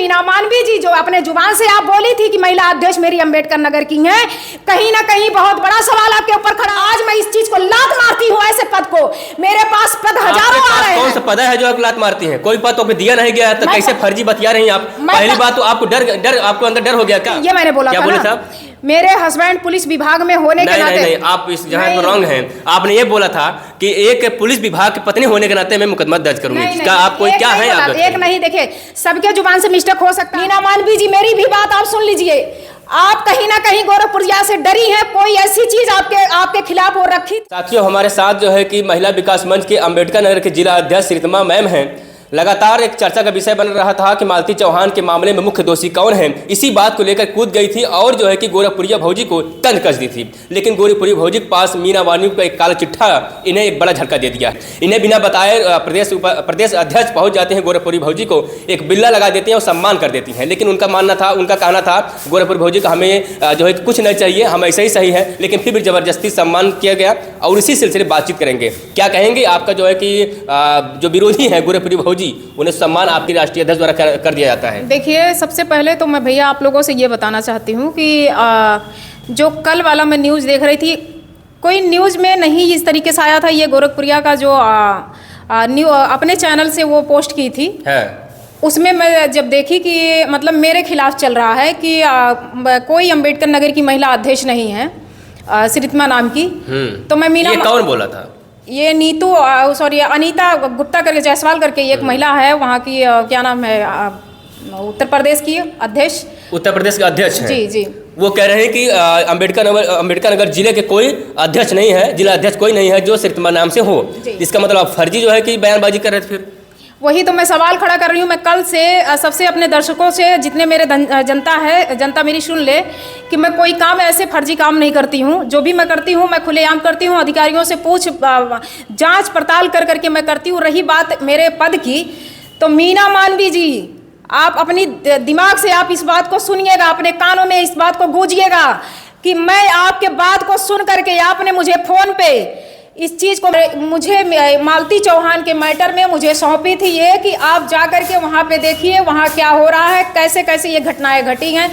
मीना मालवीय जी जो अपने जुबान से आप बोली थी कि महिला अध्यक्ष मेरी अंबेडकर नगर की हैं, कहीं ना कहीं बहुत बड़ा सवाल आपके ऊपर खड़ा। आज मैं इस चीज को लात मारती हूँ, ऐसे पद को, मेरे पास पद हजारों आ रहे हैं। कौन सा पद है जो आप लात मारती हैं? कोई पद तो दिया नहीं गया, तो कैसे फर्जी बतिया रही हैं आप? पहली बात तो आपको डर आपको अंदर डर हो गया क्या? ये मैंने बोला क्या बोले साहब? मेरे हस्बैंड पुलिस विभाग में होने के नाते नहीं, आप इस जहाँ पर रॉन्ग हैं। आपने ये बोला था कि एक पुलिस विभाग की पत्नी होने के नाते मैं मुकदमा दर्ज करूंगी। क्या आप कोई क्या है? आप एक नहीं, देखिए सबके जुबान से मिस्टेक हो सकता है। मीना मालवीय जी मेरी भी बात आप सुन लीजिए। आप कहीं ना कहीं गोरखपुरिया से डरी हैं, कोई ऐसी चीज आपके खिलाफ हो रखी। साथियों, हमारे साथ जो है कि महिला विकास मंच के अंबेडकर नगर के जिला अध्यक्ष श्रीतमा मैम हैं। लगातार एक चर्चा का विषय बन रहा था कि मालती चौहान के मामले में मुख्य दोषी कौन है। इसी बात को लेकर कूद गई थी और जो है कि गोरखपुरिया भौजी को तंज कस दी थी। लेकिन गोरखपुरी भौजी के पास मीना मालवीय का एक काला चिट्ठा इन्हें एक बड़ा झटका दे दिया। इन्हें बिना बताए प्रदेश अध्यक्ष पहुंच जाते हैं, गोरखपुरी भौजी को एक बिल्ला लगा देते हैं और सम्मान कर देती हैं। लेकिन उनका कहना था गोरखपुरी भौजी का हमें जो है कुछ नहीं चाहिए, हम ऐसे ही सही है। लेकिन फिर भी जबरदस्ती सम्मान किया गया और इसी सिलसिले बातचीत करेंगे। क्या कहेंगे आपका जो है कि जो विरोधी है गोरखपुरी भौजी, उन्हें सम्मान आपके राष्ट्रीय अध्यक्ष द्वारा कर दिया जाता है? देखिए, सबसे पहले तो मैं भैया आप लोगों से ये बताना चाहती हूँ कि जो कल वाला मैं न्यूज़ देख रही थी, कोई न्यूज़ में नहीं इस तरीके से आया था। ये गोरखपुरिया का जो अपने चैनल से वो पोस्ट की थी है। उसमें मैं जब देखी कि मतलब मेरे खिलाफ चल रहा है कि कोई अंबेडकर नगर की महिला अध्यक्ष नहीं है श्रीतमा नाम की, तो मैं मीना। ये कौन बोला था? ये नीतू सॉरी अनीता गुप्ता करके जायसवाल करके एक महिला है, वहाँ की क्या नाम है, उत्तर प्रदेश की अध्यक्ष। उत्तर प्रदेश के अध्यक्ष हैं? जी जी। वो कह रहे हैं कि अंबेडकर नगर जिले के कोई अध्यक्ष नहीं है, जिला अध्यक्ष कोई नहीं है जो श्रीतमा नाम से हो। इसका मतलब आप फर्जी जो है कि बयानबाजी कर रहे थे। फिर वही तो मैं सवाल खड़ा कर रही हूँ। मैं कल से सबसे अपने दर्शकों से, जितने मेरे जनता मेरी सुन ले कि मैं कोई काम ऐसे फर्जी काम नहीं करती हूँ। जो भी मैं करती हूँ मैं खुलेआम करती हूँ, अधिकारियों से जांच पड़ताल कर करके मैं करती हूँ। रही बात मेरे पद की, तो मीना मालवीय जी आप अपनी दिमाग से आप इस बात को सुनिएगा, अपने कानों में इस बात को गूंजिएगा कि मैं आपके बात को सुन करके आपने मुझे फ़ोन पे इस चीज़ को मुझे मालती चौहान के मैटर में मुझे सौंपी थी ये कि आप जा कर के वहाँ पे देखिए वहाँ क्या हो रहा है, कैसे कैसे ये घटनाएं घटी हैं।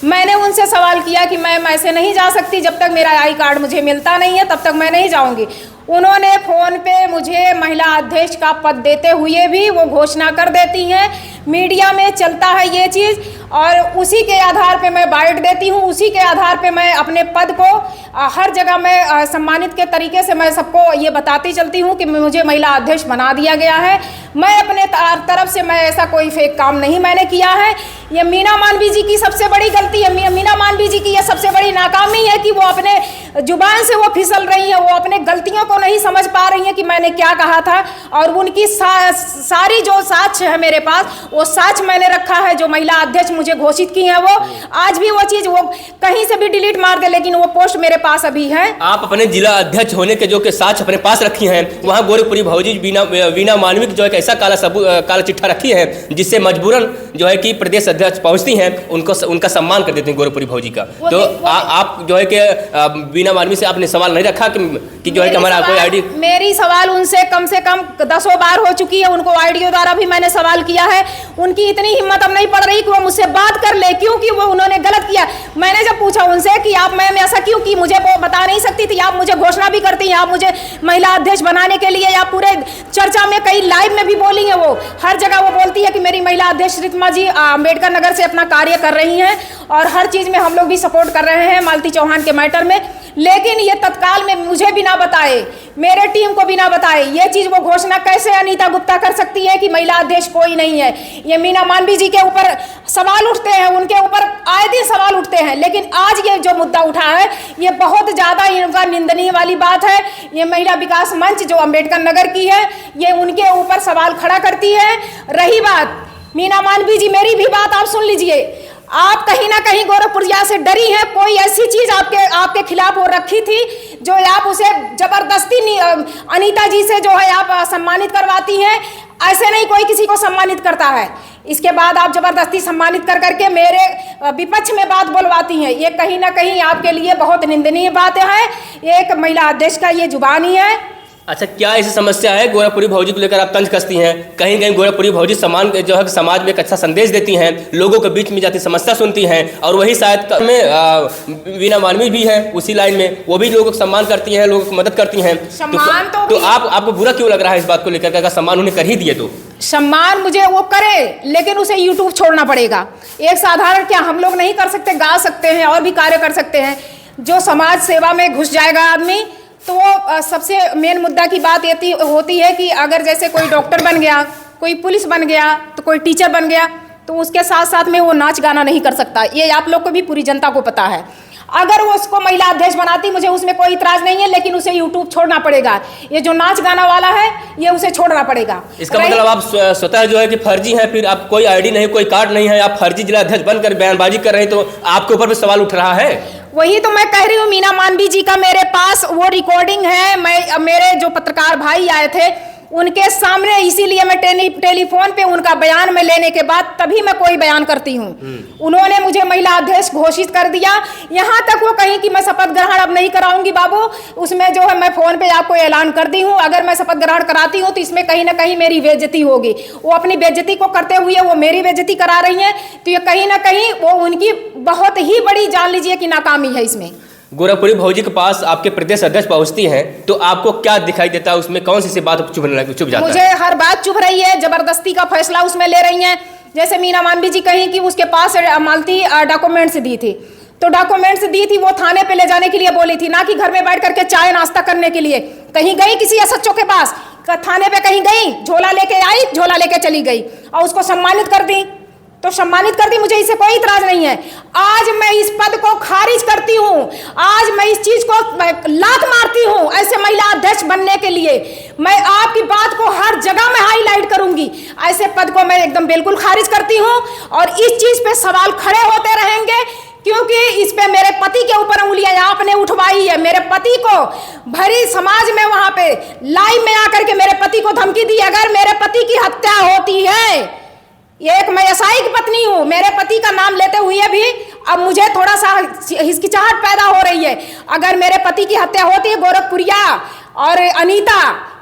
मैंने उनसे सवाल किया कि मैम ऐसे नहीं जा सकती, जब तक मेरा आई कार्ड मुझे मिलता नहीं है तब तक मैं नहीं जाऊंगी। उन्होंने फ़ोन पे मुझे महिला अध्यक्ष का पद देते हुए भी वो घोषणा कर देती हैं। मीडिया में चलता है ये चीज़ और उसी के आधार पे मैं बाइट देती हूँ, उसी के आधार पे मैं अपने पद को हर जगह मैं सम्मानित के तरीके से मैं सबको ये बताती चलती हूँ कि मुझे महिला अध्यक्ष बना दिया गया है। मैं अपने तरफ से मैं ऐसा कोई फेक काम नहीं मैंने किया है। ये मीना मालवीय जी की सबसे बड़ी गलती है, मीना मालवीय जी की ये सबसे बड़ी नाकामी है कि वो अपने जुबान से वो फिसल रही है, वो अपने गलतियों को नहीं समझ पा रही है कि मैंने क्या कहा था। और उनकी सारी जो साक्ष्य है मेरे पास, वो साक्ष्य मैंने रखा है। जो महिला अध्यक्ष मुझे घोषित की है वो आज भी वो चीज़ वो कहीं से भी डिलीट मार दे, लेकिन वो पोस्ट मेरे पास अभी है। आप अपने जिला अध्यक्ष होने के जो के साक्ष्य अपने पास रखी हैं, वहाँ गोरखपुरी भौजी वीना मालवीय जो है ऐसा काला चिट्ठा रखी है जिससे मजबूरन जो है कि प्रदेश अध्यक्ष पहुँचती हैं, उनका सम्मान कर देते हैं गोरखपुरी भौजी का। तो आप जो है कि वीना मालवीय से आपने सवाल नहीं रखा कि जो है कि हमारा कोई आईडी? मेरी सवाल उनसे कम से कम 10 बार हो चुकी है, उनको आईडियो द्वारा भी मैंने सवाल किया है। उनकी इतनी हिम्मत अब नहीं पड़ रही कि वो मुझसे बात कर ले, क्योंकि वो उन्होंने गलत किया। मैंने जब पूछा उनसे कि आप मैम ऐसा क्यों की, मुझे वो बता नहीं सकती थी। आप मुझे घोषणा भी करती हैं, आप मुझे महिला अध्यक्ष बनाने के लिए, या पूरे चर्चा में कई लाइव में भी बोली है, वो हर जगह वो बोलती है कि मेरी महिला अध्यक्ष श्रीतमा जी अंबेडकर नगर से अपना कार्य कर रही हैं और हर चीज़ में हम लोग भी सपोर्ट कर रहे हैं मालती चौहान के मैटर में। लेकिन ये तत्काल में मुझे बिना बताए, मेरे टीम को बिना बताए ये चीज़ वो घोषणा कैसे अनीता गुप्ता कर सकती है कि महिला अध्यक्ष कोई नहीं है। ये मीना मालवीय जी के ऊपर सवाल उठते हैं, उनके ऊपर आए दिन सवाल उठते हैं, लेकिन आज ये जो मुद्दा उठा है ये बहुत ज़्यादा इनका निंदनीय वाली बात है। ये महिला विकास मंच जो अंबेडकर नगर की है, ये उनके ऊपर सवाल खड़ा करती है। रही बात मीना मालवीय जी, मेरी भी बात आप सुन लीजिए। आप कहीं ना कहीं गोरखपुरिया से डरी हैं, कोई ऐसी चीज़ आपके खिलाफ हो रखी थी जो आप उसे जबरदस्ती अनीता जी से जो है आप सम्मानित करवाती हैं। ऐसे नहीं कोई किसी को सम्मानित करता है। इसके बाद आप जबरदस्ती सम्मानित कर करके मेरे विपक्ष में बात बोलवाती हैं। ये कहीं ना कहीं आपके लिए बहुत निंदनीय बात है। एक महिला अध्यक्ष का ये जुबानी है। अच्छा, क्या ऐसी समस्या है गोरखपुरी भौजी को लेकर आप तंज कसती हैं? कहीं कहीं गोरखपुरी भौजी जो है समाज में एक अच्छा संदेश देती हैं, लोगों के बीच में जाती समस्या सुनती हैं, और वही शायद में वीणा मानवी भी है उसी लाइन में, वो भी लोगों को सम्मान करती हैं, लोगों की मदद करती हैं। तो आपको बुरा क्यों लग रहा है इस बात को लेकर? अगर सम्मान उन्हें कर ही दिए तो सम्मान मुझे वो करे, लेकिन उसे यूट्यूब छोड़ना पड़ेगा। एक साधारण क्या हम लोग नहीं कर सकते? गा सकते हैं और भी कार्य कर सकते हैं। जो समाज सेवा में घुस जाएगा आदमी, तो वो सबसे मेन मुद्दा की बात ये होती है कि अगर जैसे कोई डॉक्टर बन गया, कोई पुलिस बन गया, तो कोई टीचर बन गया, तो उसके साथ साथ में वो नाच गाना नहीं कर सकता। ये आप लोग को भी, पूरी जनता को पता है। अगर वो उसको महिला अध्यक्ष बनाती, मुझे उसमें कोई इतराज नहीं है, लेकिन उसे यूट्यूब छोड़ना पड़ेगा। ये जो नाच गाना वाला है, ये उसे छोड़ना पड़ेगा। इसका मतलब आप स्वतः जो है कि फर्जी है, फिर आप कोई आईडी नहीं, कोई कार्ड नहीं है, आप फर्जी जिला अध्यक्ष बनकर बयानबाजी कर रहे हैं, तो आपके ऊपर भी सवाल उठ रहा है। वही तो मैं कह रही हूँ, मीना मानवी जी का मेरे पास वो रिकॉर्डिंग है। मेरे जो पत्रकार भाई आए थे उनके सामने, इसीलिए मैं टेलीफोन पे उनका बयान में लेने के बाद तभी मैं कोई बयान करती हूँ। उन्होंने मुझे महिला अध्यक्ष घोषित कर दिया। यहाँ तक वो कहीं कि मैं शपथ ग्रहण अब नहीं कराऊंगी बाबू, उसमें जो है मैं फोन पे आपको ऐलान कर दी हूँ। अगर मैं शपथ ग्रहण कराती हूँ तो इसमें कहीं ना कहीं मेरी बेइज्जती होगी। वो अपनी बेइज्जती को करते हुए वो मेरी बेइज्जती करा रही हैं, तो ये कहीं ना कहीं वो उनकी बहुत ही बड़ी, जान लीजिए कि नाकामी है इसमें। गोरखपुरी भौजी के पास आपके प्रदेश अध्यक्ष पहुंचती हैं, तो आपको क्या दिखाई देता है? उसमें कौन सी बात चुभ जाता है? मुझे हर बात चुभ रही है, जबरदस्ती का फैसला उसमें ले रही हैं। जैसे मीना मानवी जी कहीं कि उसके पास मालती डॉक्यूमेंट्स दी थी, तो डॉक्यूमेंट्स दी थी वो थाने पे ले जाने के लिए बोली थी, ना कि घर में बैठ करके चाय नाश्ता करने के लिए। कहीं गई किसी एसएचओ के पास, थाने पे कहीं गई, झोला लेके आई, झोला लेके चली गई और उसको सम्मानित कर दी, तो सम्मानित कर दी। मुझे इससे कोई इतराज नहीं है। आज मैं इस पद को खारिज करती हूँ, आज मैं इस चीज को लात मारती हूँ। ऐसे महिला अध्यक्ष बनने के लिए मैं आपकी बात को हर जगह में हाईलाइट करूंगी। ऐसे पद को मैं एकदम बिल्कुल खारिज करती हूँ, और इस चीज पे सवाल खड़े होते रहेंगे, क्योंकि इस पे मेरे पति के ऊपर उंगलियां आपने उठवाई है। मेरे पति को भरी समाज में वहां पे लाइव में आकर के मेरे पति को धमकी दी। अगर मेरे पति की हत्या होती है, एक मैं एसआई की पत्नी हूं, मेरे पति का नाम लेते हुए भी अब मुझे थोड़ा सा हिचकिचाहट पैदा हो रही है। अगर मेरे पति की हत्या होती है, गोरखपुरिया और अनीता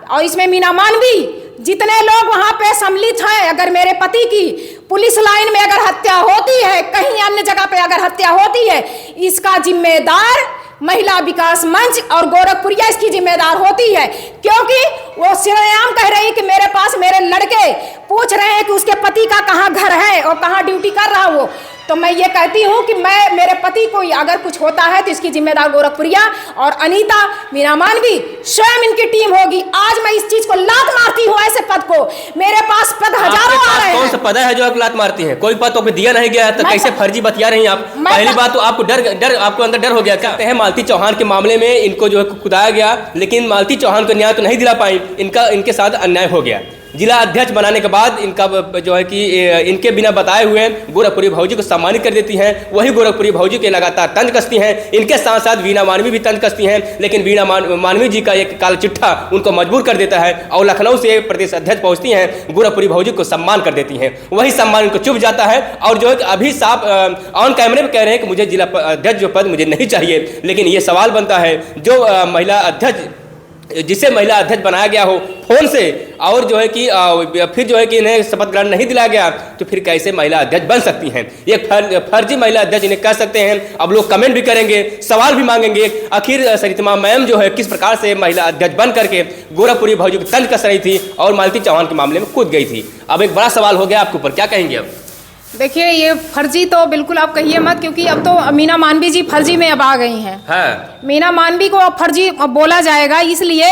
और इसमें मीना मानवी, जितने लोग वहां पे सम्मिलित हैं, अगर मेरे पति की पुलिस लाइन में अगर हत्या होती है, कहीं अन्य जगह पे अगर हत्या होती है, इसका जिम्मेदार महिला विकास मंच और गोरखपुरिया इसकी जिम्मेदार होती है। क्योंकि वो सिरयाम कह रही कि मेरे पास मेरे लड़के पूछ रहे हैं कि उसके पति का कहाँ घर है और कहाँ ड्यूटी कर रहा वो। तो मैं ये कहती हूँ कि मेरे पति को अगर कुछ होता है तो इसकी जिम्मेदार गोरखपुरिया और अनीता, मीना मानवी, स्वयं इनकी टीम होगी। आज मैं इस चीज को लात मारती हूँ, ऐसे पद को। मेरे पास पद हजारों आ रहे हैं। कौन सा पद है जो आप लात मारती हैं? कोई पद तो दिया नहीं गया, तो कैसे फर्जी बतिया रही हैं आप? पहली बात तो आपको डर आपको अंदर डर हो गया। कहते हैं मालती चौहान के मामले में इनको जो है कुदाया गया, लेकिन मालती चौहान को न्याय तो नहीं दिला पाई, इनके साथ अन्याय हो गया। जिला अध्यक्ष बनाने के बाद इनका जो है कि इनके बिना बताए हुए गोरखपुरी भौजी को सम्मानित कर देती हैं। वही गोरखपुरी भौजी के लगातार तंज कसती हैं। इनके साथ साथ वीणा मानवी भी तंज कसती हैं, लेकिन वीणा मानवी जी का एक काला चिट्ठा उनको मजबूर कर देता है और लखनऊ से प्रदेश अध्यक्ष पहुंचती हैं, गोरखपुरी भौजी को सम्मान कर देती हैं। वही सम्मान उनको चुभ जाता है, और जो है कि अभी साफ ऑन कैमरे में कह रहे हैं कि मुझे जिला अध्यक्ष जो पद मुझे नहीं चाहिए। लेकिन ये सवाल बनता है, जो महिला अध्यक्ष, जिसे महिला अध्यक्ष बनाया गया हो फोन से, और जो है कि फिर जो है कि इन्हें शपथ ग्रहण नहीं दिलाया गया, तो फिर कैसे महिला अध्यक्ष बन सकती हैं? एक फर्जी महिला अध्यक्ष इन्हें कह सकते हैं। अब लोग कमेंट भी करेंगे, सवाल भी मांगेंगे, आखिर सरितमा मैम जो है किस प्रकार से महिला अध्यक्ष बन करके गोरखपुरी भौजी को तंज कस रही थी और मालती चौहान के मामले में कूद गई थी। अब एक बड़ा सवाल हो गया आपके ऊपर, क्या कहेंगे अब? देखिए, ये फर्जी तो बिल्कुल आप कहिए मत, क्योंकि अब तो मीना मानवी जी फर्जी में अब आ गई हैं। हाँ। मीना मानवी को अब फर्जी बोला जाएगा, इसलिए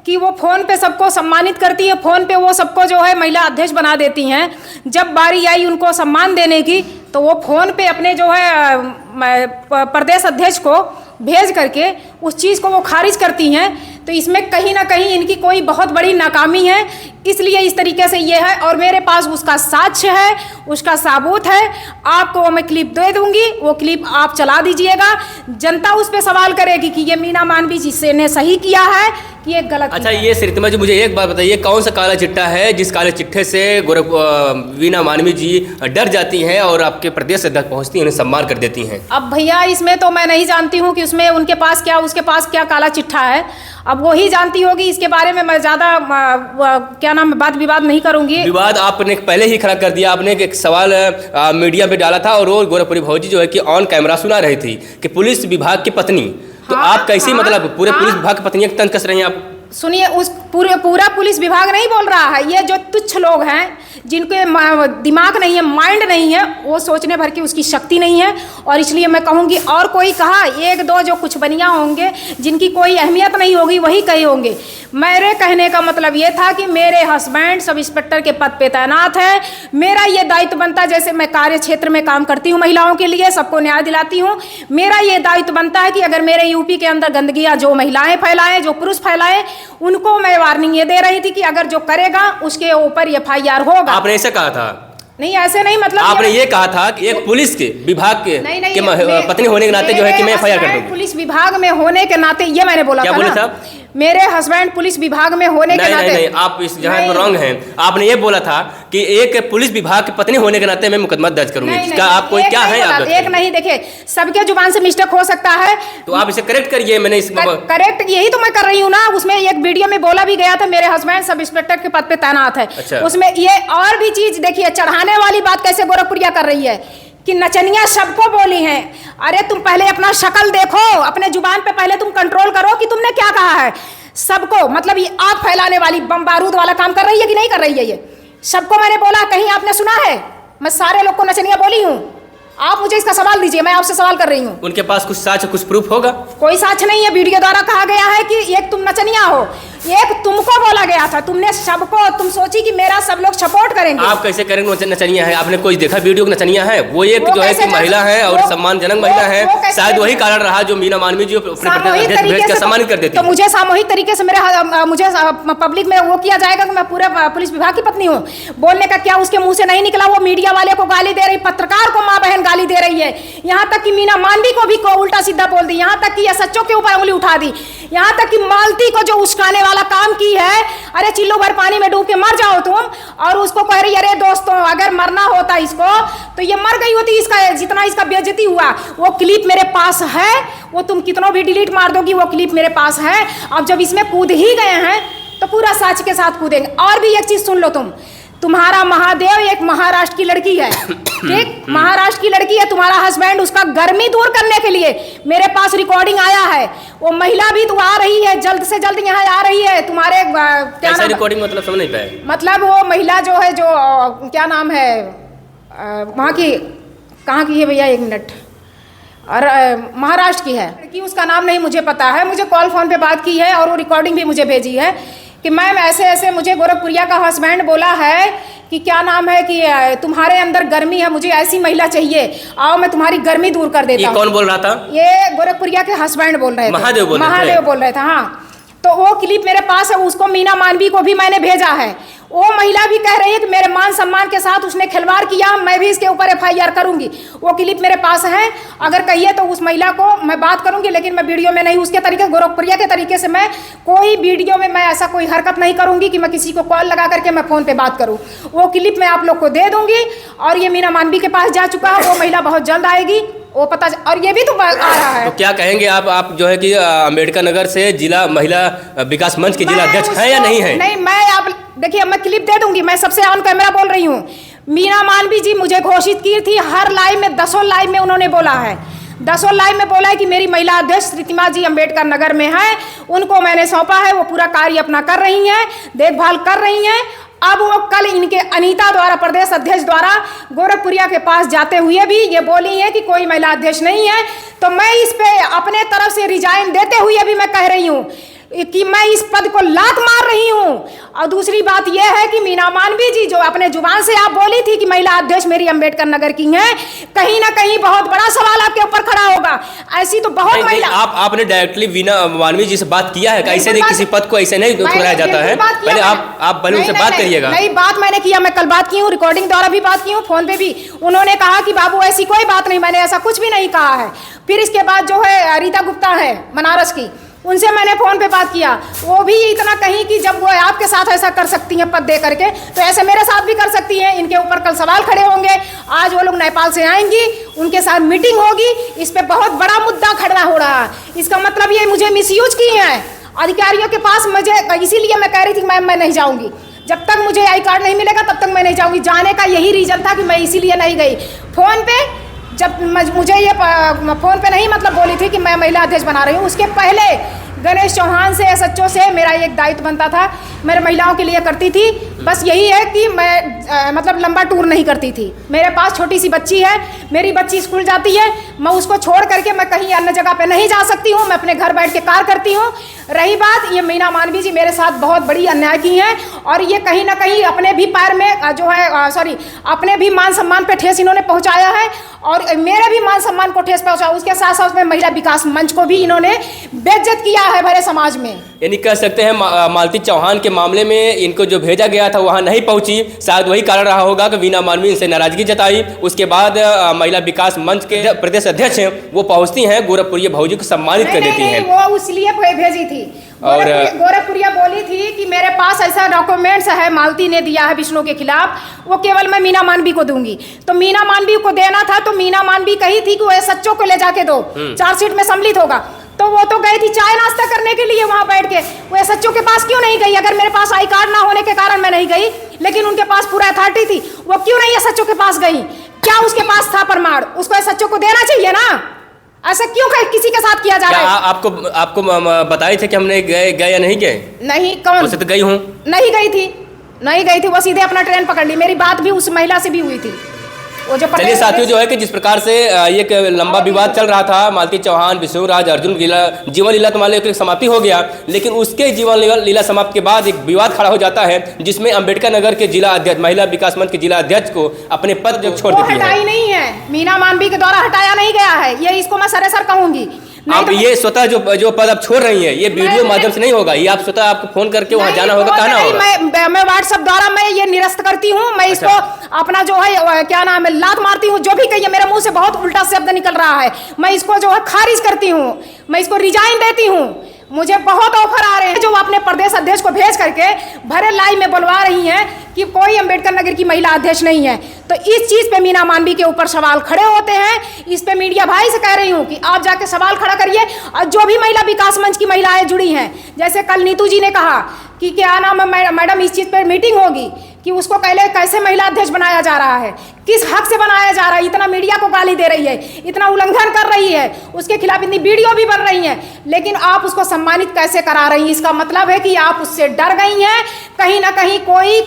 कि वो फोन पे सबको सम्मानित करती है, फोन पे वो सबको जो है महिला अध्यक्ष बना देती हैं। जब बारी आई उनको सम्मान देने की, तो वो फोन पे अपने जो है प्रदेश अध्यक्ष को भेज करके उस चीज़ को वो खारिज करती हैं। तो इसमें कहीं ना कहीं इनकी कोई बहुत बड़ी नाकामी है, इसलिए इस तरीके से ये है। और मेरे पास उसका साक्ष्य है, उसका सबूत है, आपको वो मैं क्लिप दे दूंगी, वो क्लिप आप चला दीजिएगा। जनता उस पर सवाल करेगी कि ये मीना मानवी जी से ने सही किया है ये गलत अच्छा, है। ये श्रीतिमा जी मुझे एक बात बताइए, कौन सा काला चिट्ठा है जिस काले चिट्ठे से वीना मानवी जी डर जाती हैं और आपके प्रदेश अध्यक्ष पहुंचती हैं, उन्हें सम्मान कर देती हैं? अब भैया इसमें तो मैं नहीं जानती हूँ कि उसमें उनके पास क्या, उसके पास क्या काला चिट्ठा है, अब वो ही जानती होगी। इसके बारे में मैं ज़्यादा क्या नाम बात विवाद नहीं करूँगी। विवाद आपने पहले ही खड़ा कर दिया। आपने एक सवाल मीडिया पे डाला था और वो गोरखपुरी भौजी जो है कि ऑन कैमरा सुना रही थी कि पुलिस विभाग की पत्नी, तो हाँ, आप कैसी हाँ, मतलब पूरे हाँ, पुलिस विभाग की पत्नी तंज कस रही हैं आप? सुनिए, उस पूरा पुलिस विभाग नहीं बोल रहा है, ये जो तुच्छ लोग हैं जिनके दिमाग नहीं है, माइंड नहीं है, वो सोचने भर की उसकी शक्ति नहीं है। और इसलिए मैं कहूँगी, और कोई कहा, एक दो जो कुछ बनिया होंगे जिनकी कोई अहमियत नहीं होगी वही कहे होंगे। मेरे कहने का मतलब ये था कि मेरे हस्बैंड सब इंस्पेक्टर के पद पे तैनात है, मेरा ये दायित्व बनता है, जैसे मैं कार्य क्षेत्र में काम करती हूँ महिलाओं के लिए, सबको न्याय दिलाती हूँ, मेरा ये दायित्व बनता है कि अगर मेरे यूपी के अंदर गंदगियाँ जो महिलाएं फैलाएं, जो पुरुष फैलाएं, उनको मैं वार्निंग ये दे रही थी कि अगर जो करेगा उसके ऊपर FIR होगा। आपने ऐसे कहा था? नहीं, ऐसे नहीं, मतलब आपने ये कहा था कि एक पुलिस के विभाग के पत्नी होने के नाते जो है कि मैं FIR कर दूंगी। पुलिस विभाग में होने के नाते, ये मैंने बोला क्या था बोले ना? साहब? मेरे हस्बैंड पुलिस विभाग में होने के नाते। नहीं, आप इस जगह पर रॉन्ग हैं। आपने ये बोला था कि एक पुलिस विभाग की पत्नी होने के नाते मैं मुकदमा दर्ज करूंगी। क्या आप कोई क्या है? आप एक नहीं, देखिए सबके जुबान से मिस्टेक हो सकता है, तो आप इसे करेक्ट करिए। मैंने इस करेक्ट यही तो मैं कर रही हूँ ना। उसमें एक वीडियो में बोला भी गया था मेरे हस्बैंड सब इंस्पेक्टर के पद पे तैनात है। अच्छा। उसमें ये और भी चीज देखिए, चढ़ाने वाली बात कैसे गोरखपुरिया कर रही है कि नचनिया सबको बोली हैं। अरे तुम पहले अपना शक्ल देखो, अपने जुबान पे पहले तुम कंट्रोल करो कि तुमने क्या कहा है। सबको मतलब ये आग फैलाने वाली बम बारूद वाला काम कर रही है कि नहीं कर रही है? ये सबको मैंने बोला, कहीं आपने सुना है मैं सारे लोग को नचनिया बोली हूँ? आप मुझे इसका सवाल दीजिए, मैं आपसे सवाल कर रही हूँ। उनके पास कुछ साक्ष्य, कुछ प्रूफ होगा? कोई साक्ष्य नहीं है। वीडियो द्वारा कहा गया है कि एक तुम नचनिया हो, एक तुमको बोला गया था, तुमने सबको, तुम सोची कि मेरा सब लोग सपोर्ट करेंगे। आप कैसे करेंगे नचनिया है? आपने कोई देखा वीडियो नचनिया है? वो एक जो है कि महिला है और सम्मानजनक महिला है, शायद वही कारण रहा जो मीना मानवी जी सम्मानित कर देती। तो मुझे सामूहिक तरीके से मुझे पब्लिक में वो किया जाएगा कि मैं पूरे पुलिस विभाग की पत्नी हूँ। बोलने का क्या उसके मुंह से नहीं निकला, वो मीडिया वाले को गाली दे रही, पत्रकार को माँ बहन गाली दे रही है, यहाँ तक कि मीना मानवी को भी उल्टा सीधा बोल दी, यहाँ तक कि SHO के ऊपर उंगली उठा दी, यहाँ तक कि मालती को जो उस्काने वाला काम की है, अरे चिल्लो भर पानी में डूब के मर जाओ तुम, और उसको कह रही अरे दोस्तों अगर मरना होता इसको तो ये मर गई होती, इसका जितना इसका बेइज्जती हुआ। वो क्लिप मेरे पास है, वो तुम कितनों भी डिलीट मार दोगी, वो क्लिप मेरे पास है। अब जब इसमें कूद ही गए हैं तो पूरा साच के साथ कूदेंगे। और भी एक चीज सुन लो, तुम्हारा महादेव एक महाराष्ट्र की लड़की है, ठीक, महाराष्ट्र की लड़की है, तुम्हारा हस्बैंड उसका गर्मी दूर करने के लिए मेरे पास रिकॉर्डिंग आया है, वो महिला भी तो आ रही है, जल्द से जल्द यहाँ आ रही है तुम्हारे क्या नाम रिकॉर्डिंग मतलब समझ नहीं पाए? मतलब वो महिला जो है, जो क्या नाम है वहाँ की, कहाँ की है भैया, एक मिनट, और महाराष्ट्र की है कि उसका नाम नहीं मुझे पता है, मुझे कॉल फोन पे बात की है और वो रिकॉर्डिंग भी मुझे भेजी है कि मैम ऐसे ऐसे मुझे गोरखपुरिया का हस्बैंड बोला है कि क्या नाम है कि तुम्हारे अंदर गर्मी है, मुझे ऐसी महिला चाहिए, आओ मैं तुम्हारी गर्मी दूर कर देता हूँ। कौन बोल रहा था? ये गोरखपुरिया के हस्बैंड बोल रहे थे, महादेव बोल रहे थे। हाँ, तो वो क्लिप मेरे पास है, उसको मीना मानवी को भी मैंने भेजा है। वो महिला भी कह रही है कि मेरे मान सम्मान के साथ उसने खिलवाड़ किया, मैं भी इसके ऊपर FIR करूंगी। वो क्लिप मेरे पास है, अगर कहिए तो उस महिला को मैं बात करूंगी, लेकिन मैं वीडियो में नहीं, उसके तरीके गोरखपुरिया के तरीके से मैं कोई वीडियो में मैं ऐसा कोई हरकत नहीं करूंगी कि मैं किसी को कॉल लगा करके मैं फोन पे बात करूं। वो क्लिप मैं आप लोग को दे दूंगी और ये मीना मानवी के पास जा चुका है, वो महिला बहुत जल्द आएगी, वो पता, और ये भी तो आ रहा है। तो क्या कहेंगे आप जो है कि अम्बेडकर नगर से जिला महिला विकास मंच के जिला अध्यक्ष है या नहीं है? नहीं, मैं आप देखिए, मैं क्लिप दे दूंगी, मैं सबसे ऑन कैमरा बोल रही हूँ। मीना मानवी जी मुझे घोषित की थी, हर लाइव में 10 लाइव में उन्होंने बोला है, 10 लाइव में बोला है कि मेरी महिला अध्यक्ष श्रीतिमा जी अम्बेडकर नगर में है, उनको मैंने सौंपा है, वो पूरा कार्य अपना कर रही हैं, देखभाल कर रही हैं। अब वो कल इनके अनीता द्वारा, प्रदेश अध्यक्ष द्वारा गोरखपुरिया के पास जाते हुए भी ये बोली है कि कोई महिला अध्यक्ष नहीं है। तो मैं इस पे अपने तरफ से रिजाइन देते हुए भी मैं कह रही हूँ कि मैं इस पद को लात मार रही हूँ। और दूसरी बात यह है कि मीना मानवी जी जो अपने जुबान से आप बोली थी कि महिला अध्यक्ष मेरी अम्बेडकर नगर की हैं, कहीं ना कहीं बहुत बड़ा सवाल आपके ऊपर खड़ा होगा। ऐसी तो बहुत महिला, आपने डायरेक्टली मीना मानवी जी से बात किया है? ऐसे नहीं, किसी पद को ऐसे नहीं ठुकराया जाता है, पहले आप पहले उनसे बात करिएगा। नहीं, बात मैंने किया, मैं कल बात की हूँ, रिकॉर्डिंग द्वारा भी बात की हूँ, फोन पे भी। उन्होंने कहा कि बाबू ऐसी कोई बात नहीं, मैंने ऐसा कुछ भी नहीं कहा है। फिर इसके बाद जो है रीता गुप्ता है बनारस की, उनसे मैंने फ़ोन पे बात किया, वो भी इतना कहीं कि जब वो आपके साथ ऐसा कर सकती हैं पद दे करके, तो ऐसे मेरे साथ भी कर सकती हैं। इनके ऊपर कल सवाल खड़े होंगे। आज वो लोग नेपाल से आएंगी, उनके साथ मीटिंग होगी, इस पर बहुत बड़ा मुद्दा खड़ा हो रहा है। इसका मतलब ये मुझे मिसयूज की हैं अधिकारियों के पास। मुझे इसीलिए मैं कह रही थी कि मैम मैं नहीं जाऊँगी, जब तक मुझे आई कार्ड नहीं मिलेगा तब तक मैं नहीं जाऊँगी। जाने का यही रीज़न था कि मैं इसीलिए नहीं गई। फ़ोन पे जब मुझे ये फ़ोन पे नहीं मतलब बोली थी कि मैं महिला अध्यक्ष बना रही हूँ, उसके पहले गणेश चौहान से SHO से मेरा एक दायित्व बनता था, मेरे महिलाओं के लिए करती थी। बस यही है कि मैं मतलब लंबा टूर नहीं करती थी। मेरे पास छोटी सी बच्ची है, मेरी बच्ची स्कूल जाती है, मैं उसको छोड़ करके मैं कहीं अन्य जगह पे नहीं जा सकती हूँ। मैं अपने घर बैठ के कार्य करती हूँ। रही बात ये मीना मानवी जी मेरे साथ बहुत बड़ी अन्याय की हैं, और ये कहीं ना कहीं अपने भी पैर में जो है अपने भी मान सम्मान पे ठेस इन्होंने पहुँचाया है, और मेरे भी मान सम्मान को ठेस पहुँचा। उसके साथ साथ में महिला विकास मंच को भी इन्होंने बेइज्जत किया है भरे समाज में। यानी कह सकते हैं मालती चौहान के मामले में इनको जो भेजा गया था वहाँ नहीं पहुँची। शायद वही कारण रहा होगा कि वीना मानवी इनसे नाराजगी जताई। उसके बाद महिला विकास मंच के प्रदेश अध्यक्ष हैं, वो पहुँचती हैं, गोरखपुरिया भौजी को सम्मानित कर देती हैं। वो इसलिए भेजी थी, और गोरखपुरिया बोली थी कि मेरे पास ऐसा डॉक्यूमेंट्स है मालती ने दिया है विष्णु के खिलाफ, वो केवल मैं मीना मानवी को दूंगी। तो मीना मानवी को देना था, तो मीना मानवी कही थी कि वो SHO को ले जाके दो, चार्जशीट में सम्मिलित होगा। तो वो तो गई थी चाय नाश्ता करने के लिए वहां बैठ के, वो SHO के पास क्यों नहीं गई? अगर मेरे पास आई कार्ड ना होने के कारण मैं नहीं गई, लेकिन उनके पास पूरा अथॉरिटी थी, वो क्यों नहीं SHO के पास गई? क्या उसके पास था प्रमाण? उसको SHO को देना चाहिए ना। ऐसा क्यों किसी के साथ किया जा रहा है? आपको बताए थे कि हमने गए या नहीं गए? नहीं, कौन? वैसे तो गई हूँ। नहीं गई थी, वो सीधे अपना ट्रेन पकड़ ली। मेरी बात भी उस महिला से भी हुई थी। चलिए साथियों, जो है कि जिस प्रकार से एक लंबा विवाद चल रहा था, मालती चौहान, विष्णुराज, अर्जुन जीवन लीला तो मान लो समाप्ति हो गया, लेकिन उसके जीवन लीला समाप्ति के बाद एक विवाद खड़ा हो जाता है, जिसमें अंबेडकर नगर के जिला अध्यक्ष, महिला विकास मंच के जिला अध्यक्ष को अपने पद जो छोड़ देती है। हटाई नहीं है, मीना मानवी के द्वारा हटाया नहीं गया है, ये इसको मैं सरेसर कहूंगी। आप ये स्वतः जो पद आप छोड़ रही हैं, ये वीडियो माध्यम से नहीं होगा, ये आप स्वतः आपको फोन करके वहाँ जाना होगा, कहना होगा। मैं व्हाट्सएप द्वारा मैं ये निरस्त करती हूँ, मैं इसको अपना जो है क्या नाम है लात मारती हूँ। जो भी कहिए, मेरे मुंह से बहुत उल्टा शब्द निकल रहा है, मैं इसको जो है खारिज करती हूँ, मैं इसको रिजाइन देती हूँ। मुझे बहुत ऑफर आ रहे हैं जो अपने प्रदेश अध्यक्ष को भेज करके भरे लाई में बुलवा रही हैं कि कोई अंबेडकर नगर की महिला अध्यक्ष नहीं है। तो इस चीज़ पे मीना मानवी के ऊपर सवाल खड़े होते हैं। इस पे मीडिया भाई से कह रही हूँ कि आप जाके सवाल खड़ा करिए। और जो भी महिला विकास मंच की महिलाएं जुड़ी हैं, जैसे कल नीतू जी ने कहा कि क्या नाम है मैडम, इस चीज़ पर मीटिंग होगी कि उसको कैसे महिला अध्यक्ष बनाया जा रहा है, किस हक से बनाया जा रहा है। इतना मीडिया को गाली दे रही है, इतना उल्लंघन कर रही है, उसके खिलाफ इतनी वीडियो भी बन रही हैं, लेकिन आप उसको सम्मानित कैसे करा रही हैं? इसका मतलब है कि आप उससे डर गई हैं, कहीं ना कहीं कोई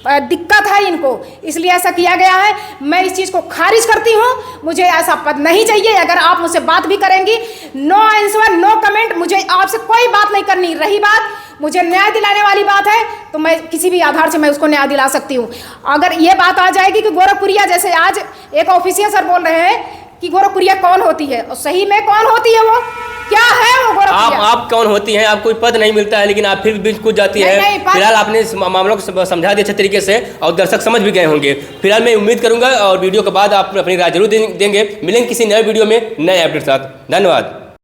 दिक्कत है इनको, इसलिए ऐसा किया गया है। मैं इस चीज़ को खारिज करती हूँ, मुझे ऐसा पद नहीं चाहिए। अगर आप मुझसे बात भी करेंगी, नो आंसर, नो कमेंट, मुझे आपसे कोई बात नहीं करनी। रही बात मुझे न्याय दिलाने वाली बात है, तो मैं किसी भी आधार से मैं उसको न्याय दिला सकती हूँ। अगर ये बात आ जाएगी कि गोरखपुरिया, जैसे आज एक ऑफिसियल सर बोल रहे हैं कि गोरखपुरिया कौन होती है, और सही में कौन होती है, वो क्या है वो गोरखपुरिया? आप कौन होती हैं? आप कोई पद नहीं मिलता है, लेकिन आप फिर बीच कूद जाती है। फिलहाल आपने इस मामलों को समझा दिया अच्छे तरीके से, और दर्शक समझ भी गए होंगे। फिलहाल मैं उम्मीद करूंगा और वीडियो के बाद आप अपनी राय जरूर देंगे। मिलेंगे किसी नए वीडियो में नए अपडेट के साथ। धन्यवाद।